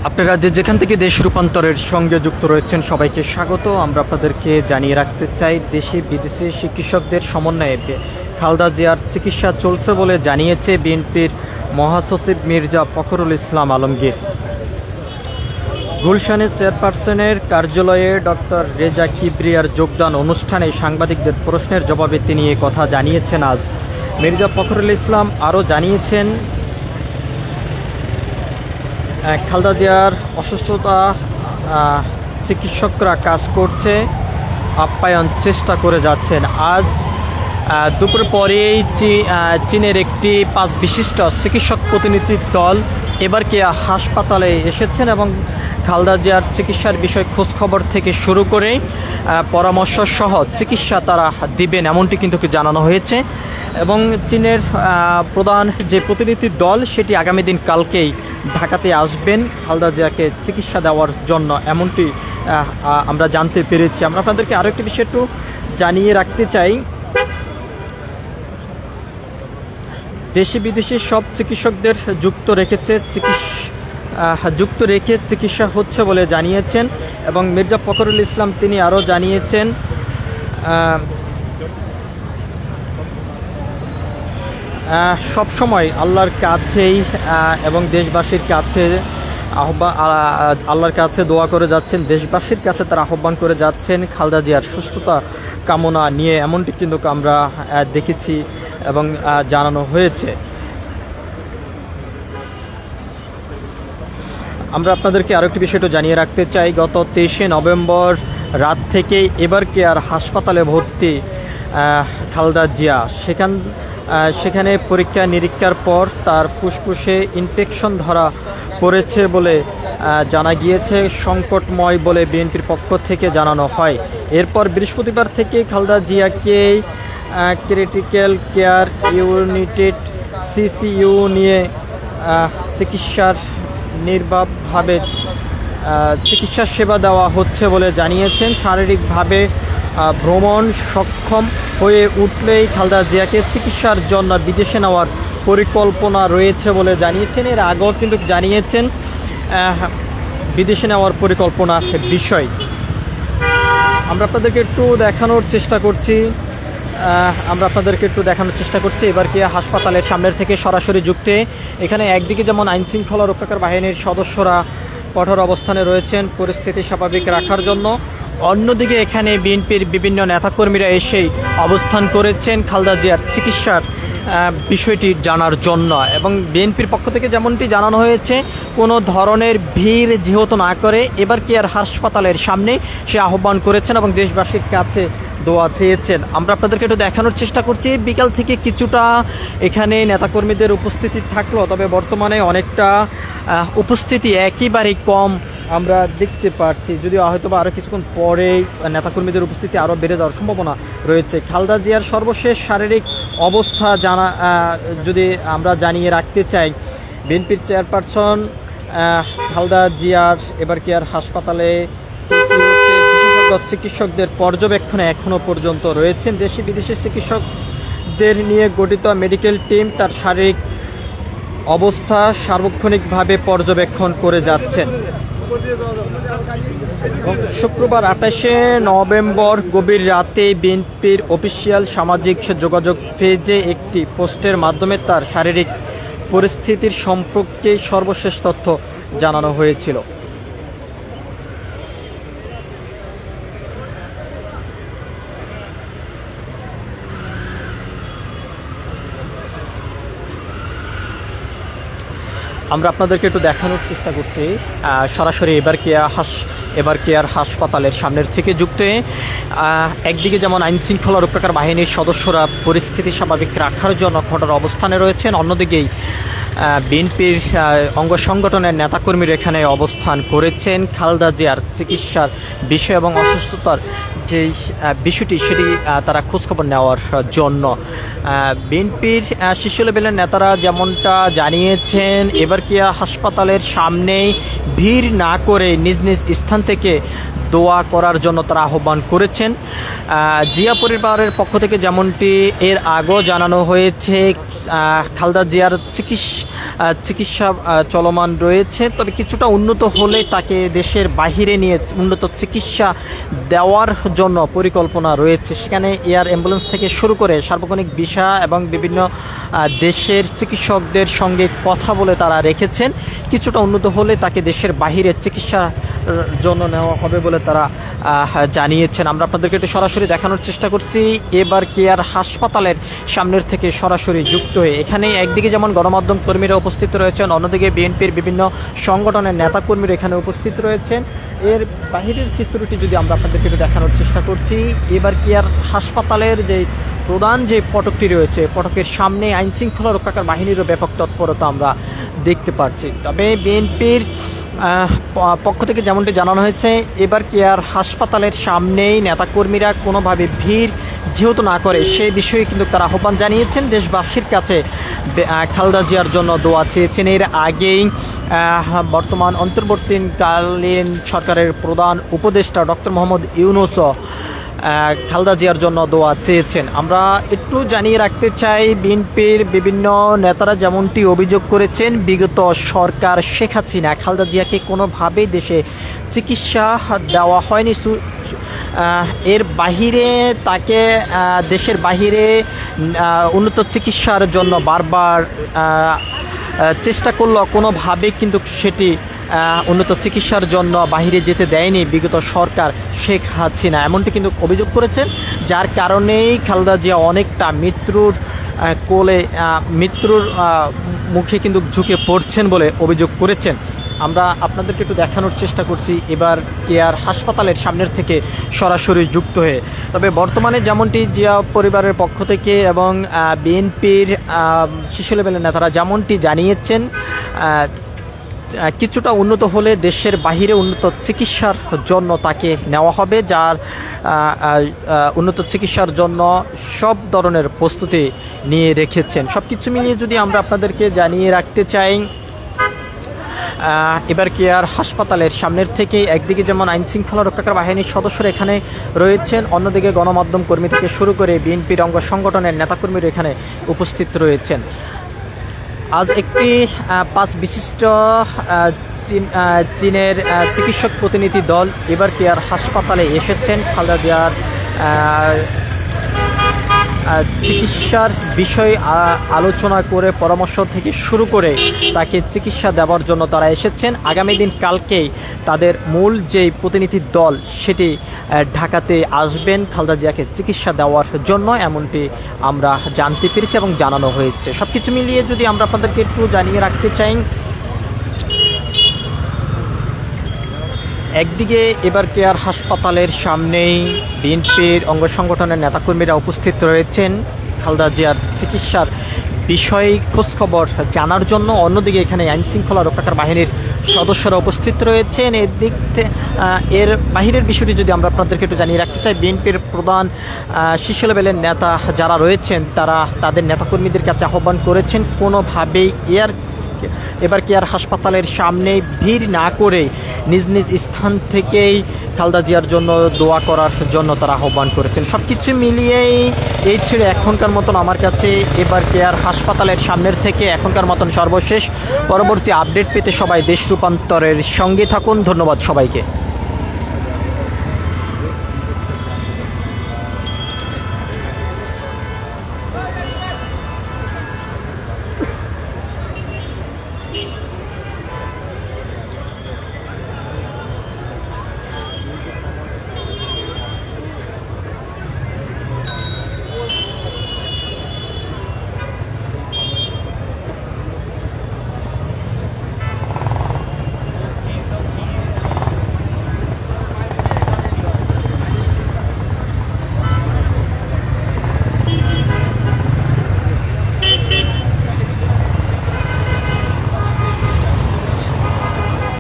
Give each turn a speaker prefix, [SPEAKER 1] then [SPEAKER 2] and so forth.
[SPEAKER 1] আপনারা যেখান থেকে দেশ রূপান্তরের সঙ্গে যুক্ত রয়েছেন সবাইকে স্বাগত। আমরা আপনাদেরকে জানিয়ে রাখতে চাই, দেশে বিদেশে চিকিৎসকদের সমন্বয়ে খালেদা জিয়ার চিকিৎসা চলছে বলে জানিয়েছে বিএনপির মহাসচিব মির্জা ফখরুল ইসলাম আলমগীর। গুলশানের চেয়ারপারসনের কার্যালয়ে ডক্টর রেজা কিবরিয়ার যোগদান অনুষ্ঠানে সাংবাদিকদের প্রশ্নের জবাবে তিনি এ কথা জানিয়েছেন। আজ মির্জা ফখরুল ইসলাম আরও জানিয়েছেন, খালেদা জিয়ার অসুস্থতা চিকিৎসকরা কাজ করছে, আপ্যায়ন চেষ্টা করে যাচ্ছেন। আজ দুপুর পরেই চীনের একটি 5 বিশিষ্ট চিকিৎসক প্রতিনিধির দল এবারকেয়া হাসপাতালে এসেছেন এবং খালেদা জিয়ার চিকিৎসার বিষয় খোঁজখবর থেকে শুরু করে পরামর্শ সহ চিকিৎসা তারা দিবেন এমনটি কিন্তু জানানো হয়েছে। এবং চীনের প্রধান যে প্রতিনিধির দল সেটি আগামী দিন কালকেই ঢাকাতে আসবেন খালেদা জিয়াকে চিকিৎসা দেওয়ার জন্য, এমনটি আমরা জানতে পেরেছি। আমরা আপনাদেরকে আরও একটি বিষয় একটু জানিয়ে রাখতে চাই, দেশি বিদেশি সব চিকিৎসকদের যুক্ত রেখে চিকিৎসা হচ্ছে বলে জানিয়েছেন। এবং মির্জা ফখরুল ইসলাম তিনি আরও জানিয়েছেন, সব সময় আল্লাহর কাছেই এবং দেশবাসীর কাছে আল্লাহর কাছে দোয়া করে যাচ্ছেন, দেশবাসীর কাছে তারা আহ্বান করে যাচ্ছেন খালেদা জিয়ার সুস্থতা কামনা নিয়ে, এমনটি কিন্তু আমরা দেখেছি এবং জানানো হয়েছে। আমরা আপনাদেরকে আরেকটি বিষয়টা জানিয়ে রাখতে চাই, গত 23শে নভেম্বর রাত থেকে এবারকেয়ার হাসপাতালে ভর্তি খালেদা জিয়া। সেখানে পরীক্ষা নিরীক্ষার পর তার ফুসফুসে ইনফেকশন ধরা পড়েছে বলে জানা গিয়েছে, সংকটময় বলে বিএনপির পক্ষ থেকে জানানো হয়। এরপর বৃহস্পতিবার থেকে খালেদা জিয়াকে ক্রিটিক্যাল কেয়ার ইউনিটেড সিসিইউ নিয়ে নির্বাহভাবে চিকিৎসা সেবা দেওয়া হচ্ছে বলে জানিয়েছেন। শারীরিকভাবে ভ্রমণ সক্ষম হয়ে উঠলেই খালেদা জিয়াকে চিকিৎসার জন্য বিদেশে নেওয়ার পরিকল্পনা রয়েছে বলে জানিয়েছেন। এর আগেও কিন্তু জানিয়েছেন বিদেশে নেওয়ার পরিকল্পনার বিষয়। আমরা আপনাদেরকে একটু দেখানোর চেষ্টা করছি এবারকেয়া হাসপাতালের সামনের থেকে সরাসরি যুক্তে। এখানে একদিকে যেমন আইনশৃঙ্খলা রক্ষাকারী বাহিনীর সদস্যরা কঠোর অবস্থানে রয়েছেন পরিস্থিতি স্বাভাবিক রাখার জন্য, অন্যদিকে এখানে বিএনপির বিভিন্ন নেতাকর্মীরা এসেই অবস্থান করেছেন খালেদা জিয়ার চিকিৎসার বিষয়টি জানার জন্য। এবং বিএনপির পক্ষ থেকে যেমনটি জানানো হয়েছে, কোনো ধরনের ভিড় যেহেতু না করে এবারকেয়ার হাসপাতালের সামনে সে আহ্বান করেছেন এবং দেশবাসীর কাছে দোয়া চেয়েছেন। আমরা আপনাদেরকে একটু দেখানোর চেষ্টা করছি, বিকাল থেকে কিছুটা এখানে নেতাকর্মীদের উপস্থিতি থাকলো, তবে বর্তমানে অনেকটা উপস্থিতি একেবারেই কম আমরা দেখতে পাচ্ছি, যদিও হয়তো বা আরও কিছুক্ষণ পরেই নেতাকর্মীদের উপস্থিতি আরও বেড়ে যাওয়ার সম্ভাবনা রয়েছে। খালেদা জিয়ার সর্বশেষ শারীরিক অবস্থা যদি আমরা জানিয়ে রাখতে চাই, বিএনপির চেয়ারপারসন খালেদা জিয়ার এবারকেয়ার হাসপাতালে বিশেষজ্ঞ চিকিৎসকদের পর্যবেক্ষণে এখনও পর্যন্ত রয়েছেন। দেশি বিদেশি চিকিৎসকদের নিয়ে গঠিত মেডিকেল টিম তার শারীরিক অবস্থা সার্বক্ষণিকভাবে পর্যবেক্ষণ করে যাচ্ছেন। শুক্রবার 28শে নভেম্বর গভীর রাতে বিএনপির অফিসিয়াল সামাজিক যোগাযোগ পেজে একটি পোস্টের মাধ্যমে তার শারীরিক পরিস্থিতির সম্পর্কে সর্বশেষ তথ্য জানানো হয়েছিল। আমরা আপনাদেরকে একটু দেখানোর চেষ্টা করছি সরাসরি এবারকেয়ার হাসপাতালের সামনের থেকে যুক্ত। একদিকে যেমন আইনশৃঙ্খলা রক্ষাকারী বাহিনীর সদস্যরা পরিস্থিতি স্বাভাবিক রাখার জন্য কঠোর অবস্থানে রয়েছেন, অন্যদিকেই বিএনপির অঙ্গ সংগঠনের নেতাকর্মীরা এখানে অবস্থান করেছেন খালেদা জিয়ার চিকিৎসার বিষয় এবং অসুস্থতার যেই বিষয়টি সেটি তারা খোঁজখবর নেওয়ার জন্য। বিএনপির শীর্ষ লেভেলের নেতারা যেমনটা জানিয়েছেন, এবারকেয়া হাসপাতালের সামনেই ভিড় না করে নিজ নিজ স্থান থেকে দোয়া করার জন্য তারা আহ্বান করেছেন। জিয়া পরিবারের পক্ষ থেকে যেমনটি এর আগেও জানানো হয়েছে, খালেদা জিয়ার চিকিৎসা চলমান রয়েছে। তবে কিছুটা উন্নত হলে তাকে দেশের বাহিরে নিয়ে উন্নত চিকিৎসা দেওয়ার জন্য পরিকল্পনা রয়েছে। সেখানে এয়ার অ্যাম্বুলেন্স থেকে শুরু করে সার্বক্ষণিক ভিসা এবং বিভিন্ন দেশের চিকিৎসকদের সঙ্গে কথা বলে তারা রেখেছেন। কিছুটা উন্নত হলে তাকে দেশের বাহিরে চিকিৎসার জন্য নেওয়া হবে বলে তারা জানিয়েছেন। আমরা আপনাদেরকে একটু সরাসরি দেখানোর চেষ্টা করছি এবার কেয়ার হাসপাতালের সামনের থেকে সরাসরি যুক্ত হয়ে। এখানে একদিকে যেমন গণমাধ্যম কর্মীরা উপস্থিত রয়েছেন, অন্যদিকে বিএনপির বিভিন্ন সংগঠনের নেতাকর্মীরা এখানে উপস্থিত রয়েছেন। এর বাহিরের চিত্রটি যদি আমরা আপনাদেরকে একটু দেখানোর চেষ্টা করছি, এবার কেয়ার হাসপাতালের যে প্রধান যে ফটকটি রয়েছে, ফটকের সামনে আইনশৃঙ্খলা রক্ষাকারী বাহিনীরও ব্যাপক তৎপরতা আমরা দেখতে পাচ্ছি। তবে বিএনপির পক্ষ থেকে যেমনটি জানানো হয়েছে, এবার কেয়ার হাসপাতালের সামনেই নেতাকর্মীরা কোনোভাবে ভিড় যেহেতু না করে সেই বিষয়ে কিন্তু তারা আহ্বান জানিয়েছেন। দেশবাসীর কাছে খালেদা জিয়ার জন্য দোয়া চেয়েছেন। এর আগেই বর্তমান অন্তর্বর্তীকালীন সরকারের প্রধান উপদেষ্টা ডক্টর মোহাম্মদ ইউনূসও খালেদা জিয়ার জন্য দোয়া চেয়েছেন। আমরা একটু জানিয়ে রাখতে চাই, বিএনপির বিভিন্ন নেতারা যেমনটি অভিযোগ করেছেন, বিগত সরকার শেখ হাসিনা খালেদা জিয়াকে কোনোভাবেই দেশে চিকিৎসা দেওয়া হয়নি। এর বাহিরে তাকে দেশের বাহিরে উন্নত চিকিৎসার জন্য বারবার চেষ্টা করলো, কোনোভাবে কিন্তু সেটি উন্নত চিকিৎসার জন্য বাহিরে যেতে দেয়নি বিগত সরকার শেখ হাসিনা, এমনটি কিন্তু অভিযোগ করেছেন। যার কারণেই খালেদা জিয়া অনেকটা মৃত্যুর কোলে, মৃত্যুর মুখে কিন্তু ঝুঁকে পড়ছেন বলে অভিযোগ করেছেন। আমরা আপনাদেরকে একটু দেখানোর চেষ্টা করছি এবার কেয়ার হাসপাতালের সামনের থেকে সরাসরি যুক্ত হয়ে। তবে বর্তমানে যেমনটি জিয়া পরিবারের পক্ষ থেকে এবং বিএনপির শীর্ষ লেভেলের নেতারা যেমনটি জানিয়েছেন, কিছুটা উন্নত হলে দেশের বাহিরে উন্নত চিকিৎসার জন্য তাকে নেওয়া হবে, যার উন্নত চিকিৎসার জন্য সব ধরনের প্রস্তুতি নিয়ে রেখেছেন। সব কিছু মিলিয়ে যদি আমরা আপনাদেরকে জানিয়ে রাখতে চাই, এবার কেয়ার হাসপাতালের সামনের থেকে একদিকে যেমন আইনশৃঙ্খলা রক্ষাকারী বাহিনীর সদস্যরা এখানে রয়েছেন, অন্যদিকে গণমাধ্যম কর্মী থেকে শুরু করে বিএনপির অঙ্গ সংগঠনের নেতাকর্মীরা এখানে উপস্থিত রয়েছেন। আজ একটি 5 বিশিষ্ট চীনের চিকিৎসক প্রতিনিধি দল এবার কেয়ার হাসপাতালে এসেছেন। খালেদা জিয়ার চিকিৎসার বিষয় আলোচনা করে পরামর্শ থেকে শুরু করে তাকে চিকিৎসা দেওয়ার জন্য তারা এসেছেন। আগামী দিন কালকেই তাদের মূল যেই প্রতিনিধি দল সেটি ঢাকাতে আসবেন খালেদা জিয়াকে চিকিৎসা দেওয়ার জন্য, এমনটি আমরা জানতে পেরেছি এবং জানানো হয়েছে। সব কিছু মিলিয়ে যদি আমরা আপনাদেরকে একটু জানিয়ে রাখতে চাই, একদিকে এবার কেয়ার হাসপাতালের সামনেই বিএনপির অঙ্গ সংগঠনের নেতাকর্মীরা উপস্থিত রয়েছেন খালেদা জিয়ার চিকিৎসার বিষয়ে খোঁজখবর জানার জন্য, অন্যদিকে এখানে আইনশৃঙ্খলা রক্ষাকারী বাহিনীর সদস্যরা উপস্থিত রয়েছেন। এর বাহিরের বিষয়টি যদি আমরা আপনাদেরকে একটু জানিয়ে রাখতে চাই, বিএনপির প্রধান শীর্ষ লেভেলের নেতা যারা রয়েছেন তারা তাদের নেতাকর্মীদের কাছে আহ্বান করেছেন কোনোভাবেই এবার কেয়ার হাসপাতালের সামনে ভিড় না করে নিজ নিজ স্থান থেকেই খালেদা জিয়ার জন্য দোয়া করার জন্য তারা আহ্বান করেছেন। সব কিছু মিলিয়েই এই ছিল এখনকার মতন আমার কাছে এবার কেয়ার হাসপাতালের সামনের থেকে এখনকার মতন সর্বশেষ। পরবর্তী আপডেট পেতে সবাই দেশ রূপান্তরের সঙ্গে থাকুন। ধন্যবাদ সবাইকে।